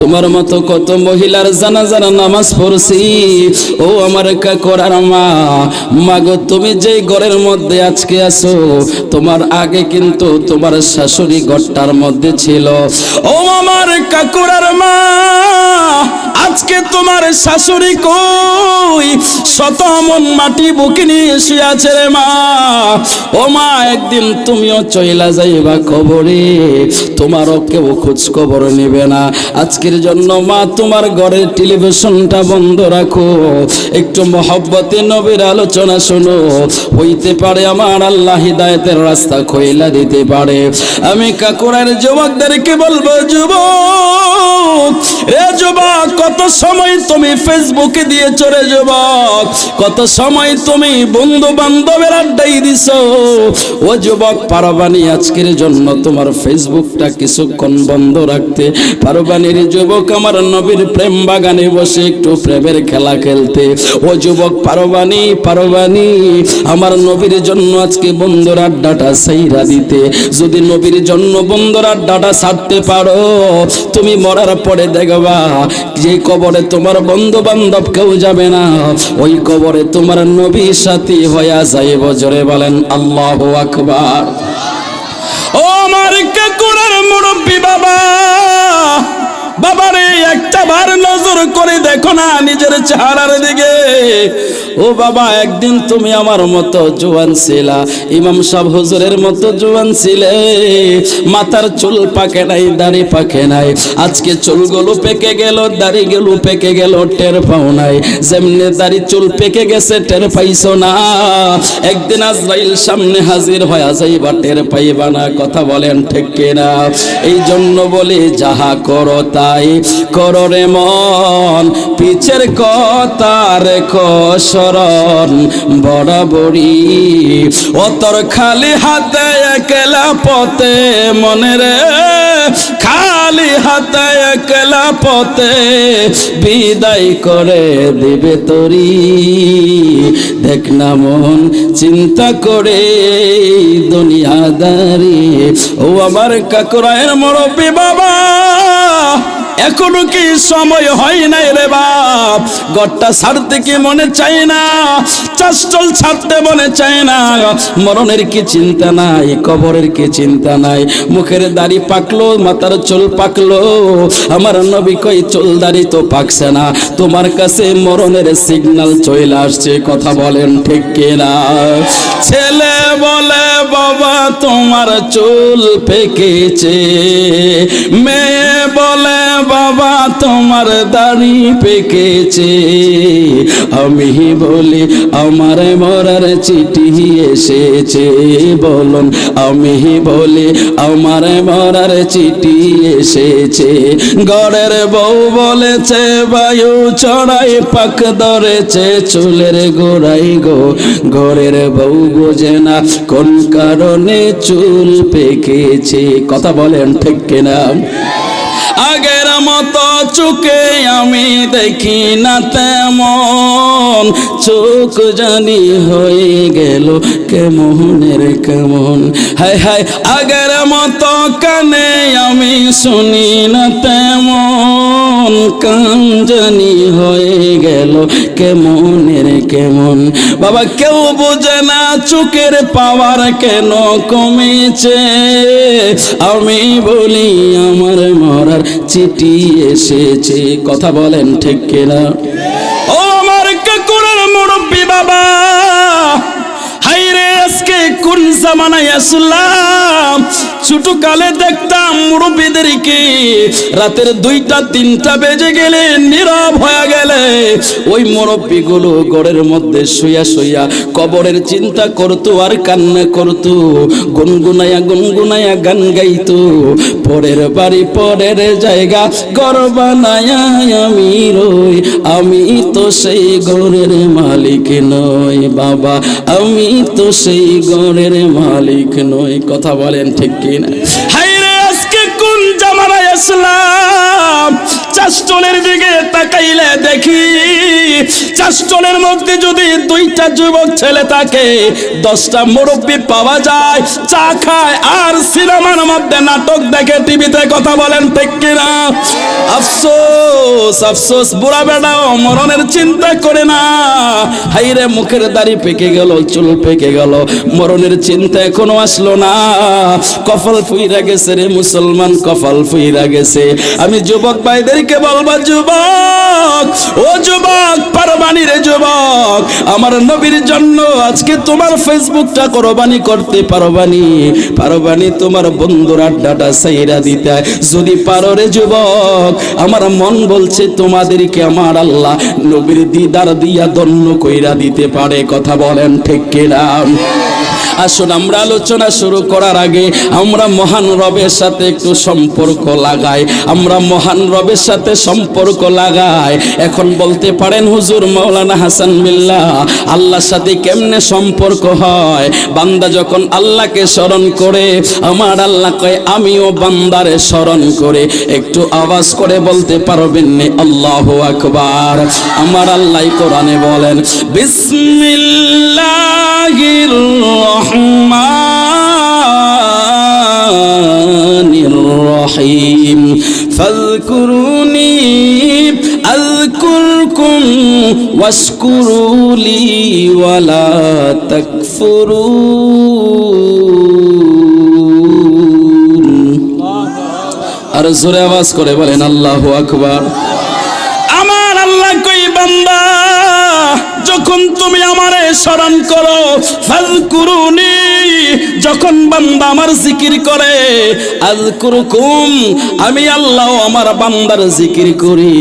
তোমার মতো কত মহিলার জানাজার নামাজ পড়ছি। ও আমার কাকরার মা, মাগো তুমি যেই ঘরের মধ্যে আজকে আছো, তোমার আগে কিন্তু তোমার শাশুড়ি ঘরটার মধ্যে ছিল। ও আমার কাকরার মা, আজকে তোমার শাশুড়ি কই? শত মন মাটি বুকে নিয়ে শুয়ে আছে রে মা। ও মা, একদিন তুমিও চইলা যাইবা কবরে, তোমারও কেউ খোঁজ খবর নেবে না। আজকের জন্য মা তোমার ঘরের টেলিভিশনটা বন্ধ রাখো, একটু মহব্বতে নবীর আলোচনা শোনো। হইতে পারে আমার আল্লাহ হিদায়াতের রাস্তা খোলা দিতে পারে। আমি কাকুরার যুবকদেরকে বলবো, যুবক রে যুবক, কত সময় তুমি ফেসবুকে দিয়েছো রে যুবক, কত সময় তুমি বন্ধু বান্ধবের আড্ডাই দিছো। ও যুবক, পারবানি আজকের জন্য তোমার ফেসবুকটা কিছুক্ষণ বন্ধ রাখতে? পারবানি রে যুবক, আমার নবীর প্রেম বাগানে বসে একটু প্রেমের খেলা খেলতে? ও যুবক, পারবানি পারবানি আমার নবীর জন্য আজকে বন্ধুর আড্ডাটা সাইরা দিতে? যদি নবীর জন্য বন্ধুর আড্ডাটা ছাড়তে পারো, তুমি মরার পরে দেখবা যে কবরে তোমার বন্ধু বান্ধব কেউ যাবে না, ওই কবরে তোমার নবীর সাথী হইয়া যাইব। জোরে বলেন আল্লাহু আকবার। ও আমার কাকুরার মুরব্বী বাবা, বাবারে একটা বার নজর করে দেখো না নিজের চেহারার দিকে। ও বাবা, একদিন তুমি আমার মতো জোয়ান ছিলা, ইমাম সাহেব হুজুরের মতো জোয়ান ছিলে, মাথার চুল পাকে নাই, দাড়ি পাকে নাই। আজকে চুলগুলো পেকে গেল, দাড়িগুলো পেকে গেল, টের পাও নাই। যেমনি দাড়ি চুল পেকে গেছে, টের পাইছো না। একদিন আজরাইল সামনে হাজির হয়ে যাইবা, টের পাইবা না। কথা বলেন ঠিক কিনা? এই জন্য বলি, যাহা করো তাই করো রে মন, পিছের কথা রেখো স্মরণ বরাবরই। ও তোর খালি হাতে একলা পথে মনে রে, খালি হাতে একলা পথে বিদায় করে দিবে তোরি। দেখ না মন চিন্তা করে দুনিয়াদারি। ও আমার কাকুরায়ের মুরব্বী বাবা, এখনো কি সময় হয় নাই রে বাপ? ঘরটা ছাড়তে কি মনে চাই না? চাষটল ছাড়তে মনে চাই না? মরণের কি চিন্তা নাই? কবরের কি চিন্তা নাই? মুখের দাড়ি পাকলো, মাথার চুল পাকলো, আমার নবী কই চুল দাড়ি তো পাকছে না, তোমার কাছে মরণের সিগন্যাল চলে আসছে। কথা বলেন ঠিক কিনা? ছেলে বলে বাবা তোমার চুল পেকেছে, মেয়ে বলে বাবা তোমার দাড়ি পেকেছে। আমি বলি আমার মরার চিঠি এসেছে, বলুন আমি বলি আমার মরার চিঠি এসেছে। ঘরের বউ বলেছে বায়ু চড়াই পাক ধরেছে চুলের গোড়াই গো, ঘরের বউ বোঝে না কোন কারণে চুল পেকেছে। কথা বলেন ঠিক কিনা? আগের মতো চোখে আমি দেখি না তেমন, চোখ জানি হয়ে গেল কেমনের কেমন। হায় হায়, আগের মতো কানে আমি শুনি না তেমন, কান জানি হয়ে গেল কেমনের কেমন। বাবা কেউ বোঝে না চোখের পাওয়ার কেন কমেছে। আমি বলি আমার মরার চিঠি এসেছে। কথা বলেন ঠিক কিনা? ও আমার কাকুরার মুরব্বী বাবা, হাইরে আজকে কোন জামানায় আসলাম। ছোট কালে দেখতাম মুরব্বীদেরকে রাতের 2টা-3টা বেজে গেলে নীরব হয়ে গেলে ওই মুরব্বীগুলো ঘরের মধ্যে শুয়া শুয়া কবরের চিন্তা করতো আর কান্না করতো, গুনগুনায়া গুনগুনায়া গান গাইতো। পরের বাড়ি পরের জায়গা ঘর বানায়া আমি রই, আমি তো সেই ঘরের মালিক নই বাবা, আমি তো সেই ঘরের মালিক নই। কথা বলেন ঠিক কিনা? হায়রে আজকে কোন জামানায় আসলাম। চাষটলের দিকে তাকাইলে দেখি চাষচলের মধ্যে যদি 2টা যুবক ছেলে থাকে, 10টা মুরব্বি পাওয়া যায়, চা খায় আর সিনেমার মধ্যে নাটক দেখে, টিভিতে কথা বলেন ঠিক কিনা? আফসোস আফসোস, বুড়া বেটাও মরণের চিন্তা করে না। হাইরে মুখের দাড়ি পেকে গেল, চুল পেকে গেল, মরণের চিন্তা এখনো আসলো না। কপাল ফুইরা গেছে রে মুসলমান, কপাল ফুইরা গেছে। আমি যুবক ভাইদেরকে বলবো, যুবক ও যুবক, পারবানি রে যুবক, আমার নবীর জন্য আজকে তোমার ফেসবুকটা কোরবানি করতে পারবানি? পারবানি তোমার বন্ধুর আড্ডাটা সাইরা দিতে? যদি পারো রে যুবক, আমার মন বলছে তোমাদেরকে আমার আল্লাহ নবীর দিদার দিয়া ধন্য কইরা দিতে পারে। কথা বলেন ঠিক কিনা? আসুন আমরা আলোচনা শুরু করার আগে আমরা মহান রবের সাথে একটু সম্পর্ক লাগাই। আমরা মহান রবের সাথে সম্পর্ক লাগাই। এখন বলতে পারেন হুজুর মাওলানা হাসান বিল্লাহ, আল্লাহর সাথে কেমনে সম্পর্ক হয়? বান্দা যখন আল্লাহকে স্মরণ করে, আমার আল্লাহ কয় আমিও বান্দারে স্মরণ করে। একটু আওয়াজ করে বলতে পারবেন না আল্লাহু আকবার? আমার আল্লাহ কোরআনে বলেন, বিসমিল্লাহির রহমানির রহিম, ফাযকুরুনি আযকুরকুম ওয়াশকুরুলি ওয়ালা তাকফুরুন। আর জোরে আওয়াজ করে বলেন আল্লাহু আকবার। আমার আল্লাহ কই, বান্দা যখন তুমি আমারে স্মরণ করো, ফাযকুরুনি, যখন বান্দা আমার জিকির করে, আযকুরকুম, আমি আল্লাহ আমার বান্দার জিকির করি।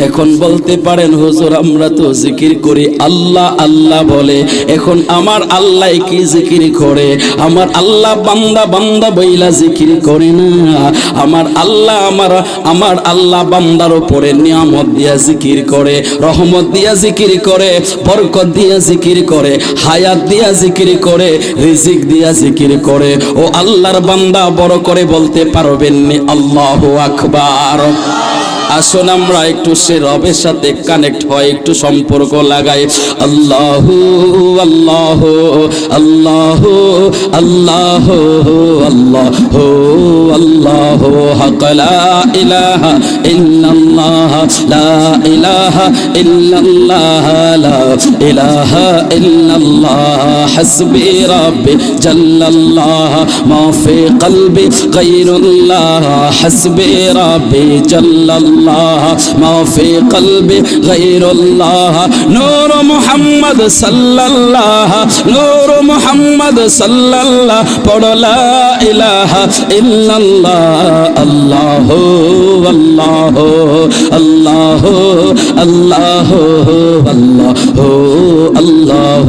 এখন বলতে পারেন হুজুর আমরা তো জিকির করি, আল্লাহ আল্লাহ বলে, এখন আমার আল্লাহ কি জিকির করে? আমার আল্লাহ বান্দা বান্দা বইলা জিকির করে না। আমার আল্লাহ আমার আল্লাহ বান্দার উপরে নিয়ামত দিয়া জিকির করে, রহমত দিয়া জিকির করে, বরকত দিয়া জিকির করে, হায়াত দিয়া জিকির করে, রিজিক দিয়া জিকির করে। ও আল্লাহর বান্দা বড় করে বলতে পারবেন না আল্লাহু আকবার? আসুন আমরা একটু সে রবের সাথে কানেক্ট হয়, একটু সম্পর্ক লাগাই। আল্লাহু আল্লাহু আল্লাহু আল্লাহু আল্লাহু আল্লাহু হক লা ইলাহা ইল্লাল্লাহ লা ইলাহা ইল্লাল্লাহ লা ইলাহা ইল্লাল্লাহ হাসবি রাব্বি জাল্লাল্লাহ মা ফি কলবি গায়রুল্লাহ হাসবি রাব্বি জাল্লাল্লাহ ما في قلبي غير الله نور محمد صلى الله نور محمد صلى الله পড় লা ইলাহা ইল্লাল্লাহ আল্লাহ আল্লাহ আল্লাহ আল্লাহ আল্লাহ আল্লাহ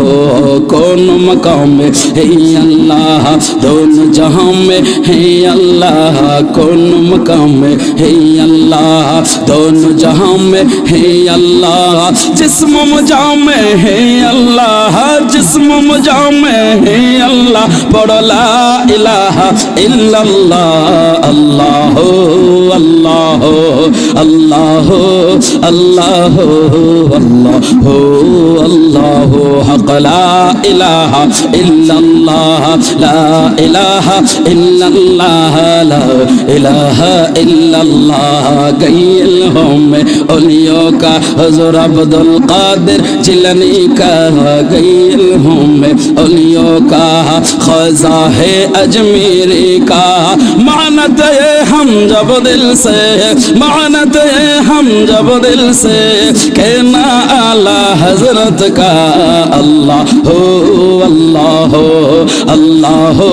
কোন মকাম में है अल्लाह दोनों जहां में है अल्लाह कोन मकाम में है अल्लाह दोनों जहां में है अल्लाह जिस्म मुजा में है अल्लाह जिस्म मुजा में है अल्लाह पढ़ ला इलाहा इल्लल्लाह अल्लाह अल्लाह अल्लाह अल्लाह अल्लाह अल्लाह हक ला इलाहा इल्लल्लाह ला इलाहा इल्लल्लाह ला इलाहा इल्लल्लाह गैल में औलियों का हुज़ूर अब्दुल कादिर जिलानी का गैल में औलियों का ख़ज़ा है अजमेरी का मानत है हम जब दिल से मानत है हम जब दिल से कहना आला हज़रत का अल्लाह हो अल्लाह हो अल्लाह हो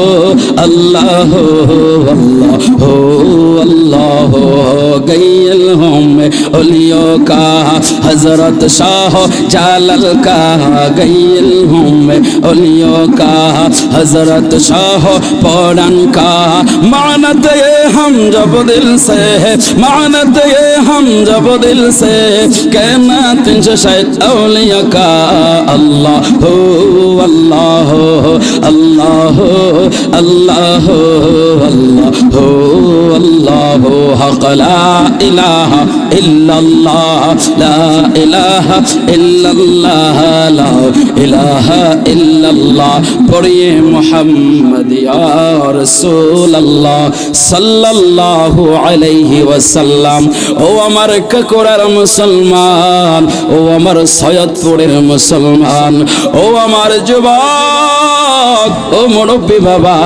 अल्लाह हो अल्लाह हो अल्लाह हो गैल में औलियों का हजरत शाह जालल का गैल में औलियों का हजरत शाह पौड़न का मानत ये हम जब दिल से मानत ये हम जब दिल से कहना तिंश शायद औलिया का अल्लाह हो अल्लाह हो अल्लाह हो अल्लाह हो अल्लाह हो अल्लाह हो হক লা ইলাহা ইল্লাল্লাহ লা ইলাহা ইল্লাল্লাহ লা ইলাহা ইল্লাল্লাহ পড়িয়ে মুহাম্মদ ইয়া রাসূলুল্লাহ সাল্লাল্লাহু আলাইহি ওয়াসাল্লাম। ও আমার কাকুরার মুসলমান, ও আমার সৈয়দপুরের মুসলমান, ও আমার যুবক, ও মুরব্বী বাবা,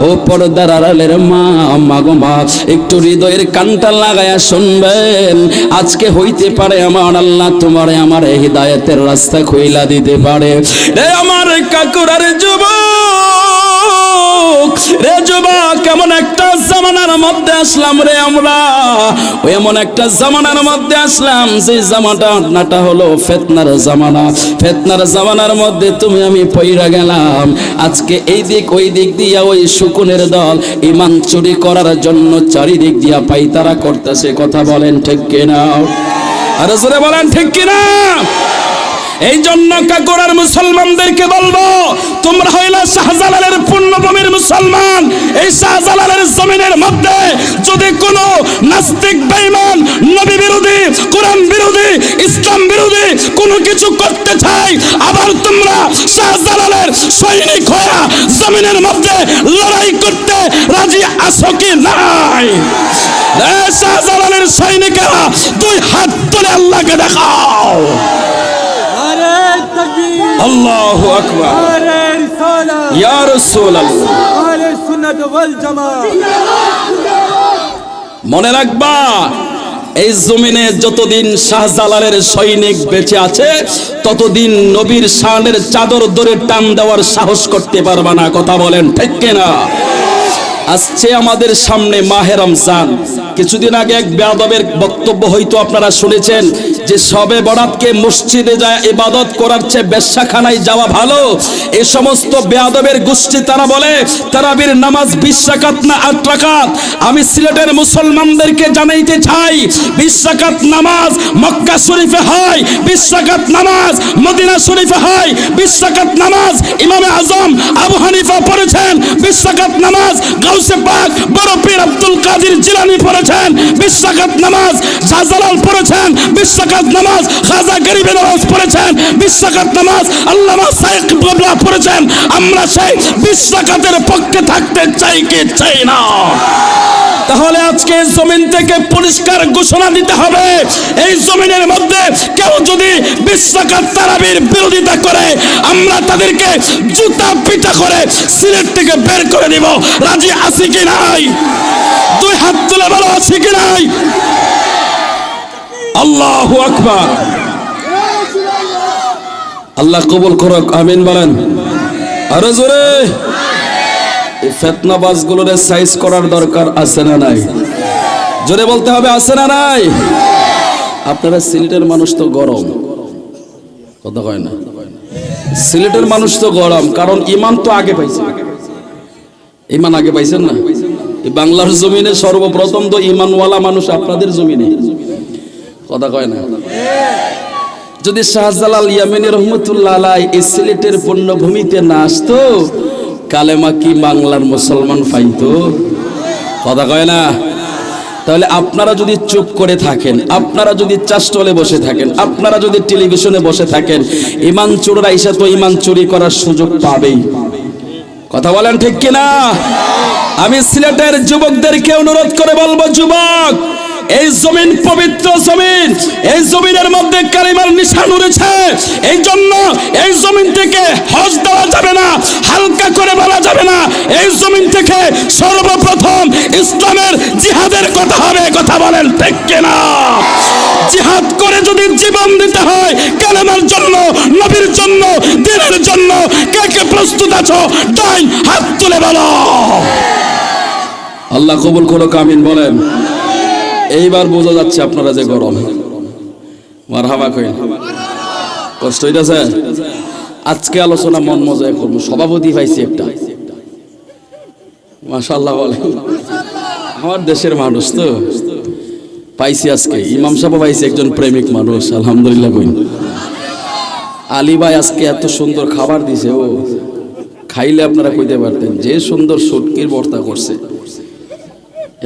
ও পর্দার আড়ালের মা, মাগো মা, একটু হৃদয়ের কানটা লাগায়া শুনবেন। আজকে হইতে পারে আমার আল্লাহ তোমারে আমার হিদায়াতের রাস্তা খুইলা দিতে পারে। রে আমার কাকুরার যুবক, রে যুবক, কেমন একটা জামানার মধ্যে আসলাম রে আমরা, ওই এমন একটা জামানার মধ্যে আসলাম যে জামানাটা হলো ফিতনার জামানা। ফিতনার জামানার মধ্যে তুমি আমি পইরা গেলাম। আজকে এই দিক ওই দিক দিয়া ওই শকুনের দল ঈমান চুরি করার জন্য চারিদিক দিয়া পাইতারা করতেছে। কথা বলেন ঠিক কিনা? আরে জোরে বলেন ঠিক কিনা? এই জন্য কাকুরার মুসলমানদেরকে বলবো, তোমরা হইলা শাহজালালের পুণ্যভূমির মুসলমান। এই শাহজালালের জমিনের মধ্যে যদি কোনো নাস্তিক বেঈমান নবী বিরোধী কোরআন বিরোধী ইসলাম বিরোধী কোনো কিছু করতে চায়, আবার তোমরা শাহজালালের সৈনিক হয়ে জমিনের মধ্যে লড়াই করতে রাজি আছো কি নাই? শাহজালালের সৈনিকেরা দুই হাত তুলে আল্লাহকে দেখাও। আল্লাহু আকবার, ইয়া রাসূলুল্লাহ, আহলে সুন্নাত ওয়াল জামাত। মনে রাখবা, এই জমিনে যতদিন শাহজালালের সৈনিক বেঁচে আছে ততদিন নবীর শানের চাদর ধরে টান দেওয়ার সাহস করতে পারবা না। কথা বলেন ঠিক কিনা? আসছে আমাদের সামনে মাহে রমজান। কিছুদিন আগে এক বেয়াদবের বক্তব্য হয়তো আপনারা শুনেছেন যে শবে বরাতকে মসজিদে যায় ইবাদত করার চেয়ে বেশ্যাখানায় যাওয়া ভালো। এই সমস্ত বেয়াদবের গোষ্ঠী তারা বলে তারাবির নামাজ 20 রাকাত না 8 রাকাত। আমি সিলেটের মুসলমানদেরকে জানাইতে চাই, 20 রাকাত নামাজ মক্কা শরীফে হয়, 20 রাকাত নামাজ মদিনা শরীফে হয়, 20 রাকাত নামাজ ইমামে আজম আবু হানিফা পড়েছেন, 20 রাকাত নামাজ গাউসে পাক বড় পীর আব্দুল কাদের জিলানী পড়েছেন, 20 রাকাত নামাজ শাহজালাল পড়েছেন, 20 রাকাত নামাজ খাজা গরিবে নওয়াজ পড়েছেন, 20 রাকাত নামাজ আল্লামা সাইক কিবলা পড়েছেন। আমরা সেই 20 রাকাতের পক্ষে থাকতে চাই কি চাই না? তাহলে আজকে জমিন থেকে পরিষ্কার ঘোষণা দিতে হবে, এই জমিনের মধ্যে কেউ যদি 20 রাকাত তারাবির বিরোধিতা করে আমরা তাদেরকে জুতা পিটা করে সিলেট থেকে বের করে দিব। রাজি আছি কি নাই? দুই হাত তুলে বলো আছি কি নাই? আল্লাহু আকবার। আল্লাহ কবুল করুক, আমিন বলেন। আরো জোরে। এই ফিতনাবাজগুলোর সাইজ করার দরকার আছে না নাই? জোরে বলতে হবে, আছে না নাই? আপনারা সিলেটের মানুষ তো গরম, কথা কয় না? সিলেটের মানুষ তো গরম, কারণ ঈমান তো আগে পাইছে। ঈমান আগে পাইছেন না? এই বাংলার জমিনে সর্বপ্রথম তো ঈমানওয়ালা মানুষ আপনাদের জমিনে, কথা কয় না? যদি শাহজালাল ইয়ামানী রহমতুল্লাহ আলাইহি এই সিলেটের পুণ্যভূমিতে না আসতো, কালেমা কি বাংলার মুসলমান পাইতো? কথা কয় না? তাহলে আপনারা যদি চুপ করে থাকেন, আপনারা যদি চাষটলে বসে থাকেন, আপনারা যদি টেলিভিশনে বসে থাকেন, ঈমান চোররা এসে তো ঈমান চুরি করার সুযোগ পাবেই। কথা বলেন ঠিক কিনা? আমি সিলেটের যুবকদেরকে অনুরোধ করে বলবো, যুবক, এই জমিন পবিত্র জমিন, এই জমিনের মধ্যে কালিমার নিশান উড়েছে। এই জন্য এই জমিন থেকে হজ দেওয়া যাবে না, হালকা করে বলা যাবে না। এই জমিন থেকে সর্বপ্রথম ইসলামের জিহাদের কথা হবে। কথা বলেন ঠিক কিনা? জিহাদ করে যদি জীবন দিতে হয় কালেমার জন্য, নবীর জন্য, দ্বীনের জন্য, কে কে প্রস্তুত আছো? ডাইন হাত তুলে বলো। আল্লাহ কবুল করুক, আমিন বলেন। এইবার বোঝা যাচ্ছে আপনারা যে গরম। মারহাবা কইন, কষ্ট হইতাছে? আজকে আলোচনা মন মজায় করবো। সভাপতি পাইছি একটা, মাশাআল্লাহ বলে, আমার দেশের মানুষ তো পাইছি আজকে। ইমাম সাহেব পাইছি, একজন প্রেমিক মানুষ, আলহামদুলিল্লাহ কইন। আলী ভাই আজকে এত সুন্দর খাবার দিছে, ও খাইলে আপনারা কইতে পারতেন যে সুন্দর শুটকির ভর্তা করছে,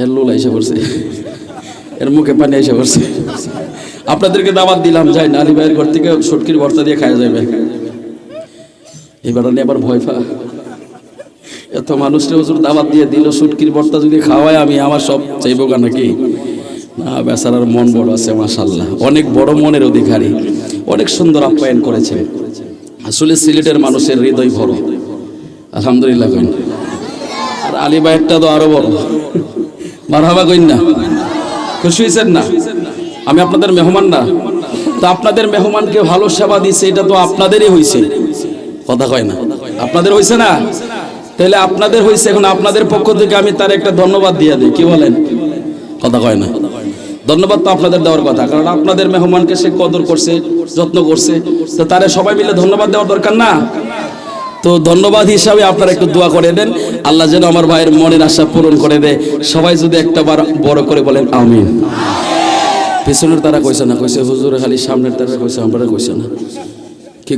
এর লোল আইসা করছে। এর মুখে পানি এসে পড়ছে। আপনাদেরকে দাওয়াত দিলাম, যাই না আলী ভাইয়ের ঘর থেকে শুটকির ভর্তা দিয়ে খাওয়া যাবে। এবার আবার ভয় পা, এত মানুষকে হুজুর দাওয়াত দিয়ে দিল, শুটকির ভর্তা যদি খাওয়ায় আমি আমার সব চাইবো কেন নাকি? না, বেচারার মন বড় আছে মাশাআল্লাহ, অনেক বড় মনের অধিকারী, অনেক সুন্দর আপ্যায়ন করেছে। আসলে সিলেটের মানুষের হৃদয় বড়, আলহামদুলিল্লাহ কইন। আর আলী ভাইয়েরটা তো আরো বড়, মারহাবা কইন না? খুশি হয়েছেন না? আমি আপনাদের মেহমান না, তো আপনাদের মেহমানকে ভালো সেবা দিছে, এটা তো আপনাদেরই হয়েছে, কথা কয় না? আপনাদের হয়েছে না? তাহলে আপনাদের হয়েছে, এখন আপনাদের পক্ষ থেকে আমি তার একটা ধন্যবাদ দিয়ে দিই, কি বলেন? কথা কয় না? ধন্যবাদ তো আপনাদের দেওয়ার কথা, কারণ আপনাদের মেহমানকে সে কদর করছে, যত্ন করছে, তো তারে সবাই মিলে ধন্যবাদ দেওয়ার দরকার না? তো ধন্যবাদ হিসাবে আপনারা একটু দোয়া করে দেন, আল্লাহ যেন আমার ভাইয়ের মনের আশা পূরণ করে দেয়। সবাই যদি একটা বার বড় করে বলেন আমিন। পেছনের তারা কইছে না, কইছে হুজুর খালি সামনের তারা কইছে, আমরা কইছে না। কি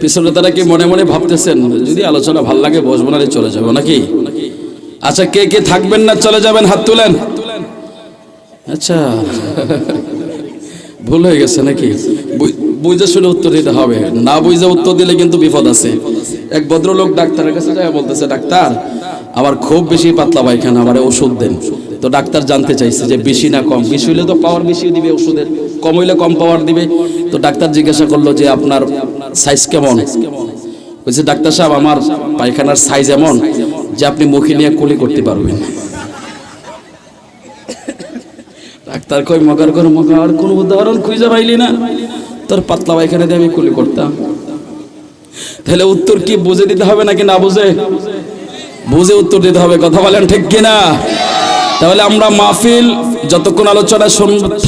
পিছনে তারা কি মনে মনে ভাবতেছেন যদি আলোচনা ভাল লাগে বসবো না চলে যাবো নাকি? আচ্ছা, কে কে থাকবেন না চলে যাবেন হাত তুলেন। আচ্ছা, ভুল হয়ে গেছে নাকি? বুঝে শুনে উত্তর দিতে হবে, না বুঝে উত্তর দিলে কিন্তু বিপদ আছে। এক ভদ্রলোক ডাক্তারের কাছে যায়, বলতেছে ডাক্তার আমার খুব বেশি পাতলা পায়খানা, আমারে ওষুধ দেন। তো ডাক্তার জানতে চাইছে যে বেশি না কম, বেশি হইলে তো পাওয়ার বেশি দিবে ওষুধের, কম হইলে কম পাওয়ার দিবে। তো ডাক্তার জিজ্ঞাসা করলো যে আপনার সাইজ কেমন? বলছে ডাক্তার সাহেব আমার পায়খানার সাইজ এমন যে আপনি মুখে নিয়ে কুলি করতে পারবেন। ডাক্তার কই মগার করে মগা, আর কোন উদাহরণ খুঁজে পাইলি না? তোর পাতলা পায়খানা দিয়ে আমি কুলি করতাম। তাহলে উত্তর কি বুঝে দিতে হবে নাকি না বুঝে? বুঝে উত্তর দিতে হবে, কথা বলেন ঠিক কিনা? তাহলে আমরা মাহফিল যতক্ষণ আলোচনা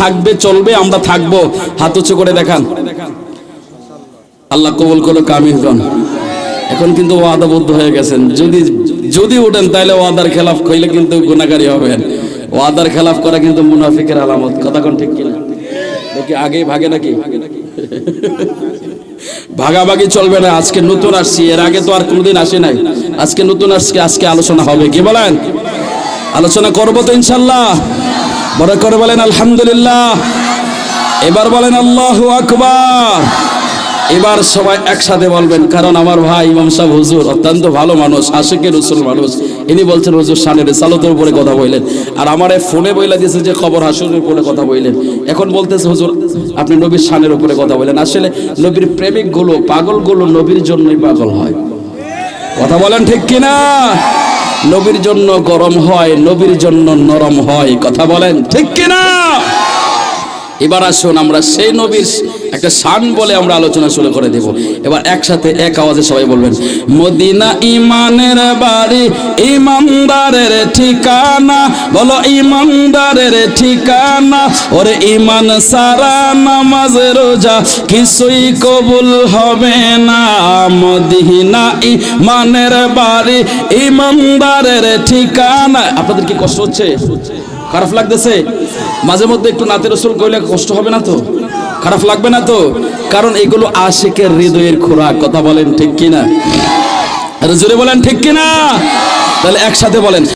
থাকবে চলবে, আমরা থাকবো। হাত উঁচু করে দেখান, আল্লাহ কবুল করো, কামিন কন। এখন কিন্তু ওয়াদাবদ্ধ হয়ে গেছেন, যদি উঠেন তাহলে ওয়াদার খেলাফ কইলে কিন্তু গুনাহগারী হবেন। ওয়াদার খেলাফ করা কিন্তু মুনাফিকের আলামত, কথা কোন ঠিক কিনা? দেখি আগেই ভাগে নাকি? ভাগাভাগি চলবে না। আজকে নতুন আসছি, এর আগে তো আর কোনোদিন আসে নাই, আজকে নতুন আসছি, আজকে আলোচনা হবে, কি বলেন? আলোচনা করবো তো ইনশাল্লাহ। বড় করে বলেন আলহামদুলিল্লাহ। এবার বলেন আল্লাহু আকবার। এবার সবাই একসাথে বলবেন, কারণ আমার ভাই ইমাম সাহেব হুজুর অত্যন্ত ভালো মানুষ, আশিকে রাসূল মানুষ। ইনি বলছেন হুজুর শানের রিসালাতের উপরে কথা বললেন, আর আমারে ফোনে বইলা দিয়েছে যে খবর হাসরের উপরে কথা বললেন। এখন বলতেছে হুজুর আপনি নবীর শানের উপরে কথা বলেন। আসলে নবীর প্রেমিক গুলো, পাগল গুলো নবীর জন্যই পাগল হয়, কথা বলেন ঠিক কিনা? নবীর জন্য গরম হয়, নবীর জন্য নরম হয়, কথা বলেন ঠিক কিনা? এবার আসুন আমরা সেই নবীর একটা শান বলে আমরা আলোচনা শুরু করে দেব। এবার একসাথে এক আওয়াজে সবাই বলবেন, মদিনা ইমানের বাড়ি, ইমানদারের ঠিকানা, বলো ইমানদারের ঠিকানা। ওরে ইমান সারা নামাজ রোজা কিছুই কবুল হবে না। মদিনা ইমানের বাড়ি, ইমানদারের ঠিকানা। আপনাদের কি কষ্ট হচ্ছে? খারাপ লাগতেছে? মাঝে মধ্যে একটু নাতে রাসূল কইলে কষ্ট হবে না তো? খারাপ লাগবে না তো? কারণ এগুলো আশিকের হৃদয়ের খোরাক, কথা বলেন ঠিক কিনা? আরে জোরে বলেন ঠিক কিনা? তাহলে একসাথে বলেন।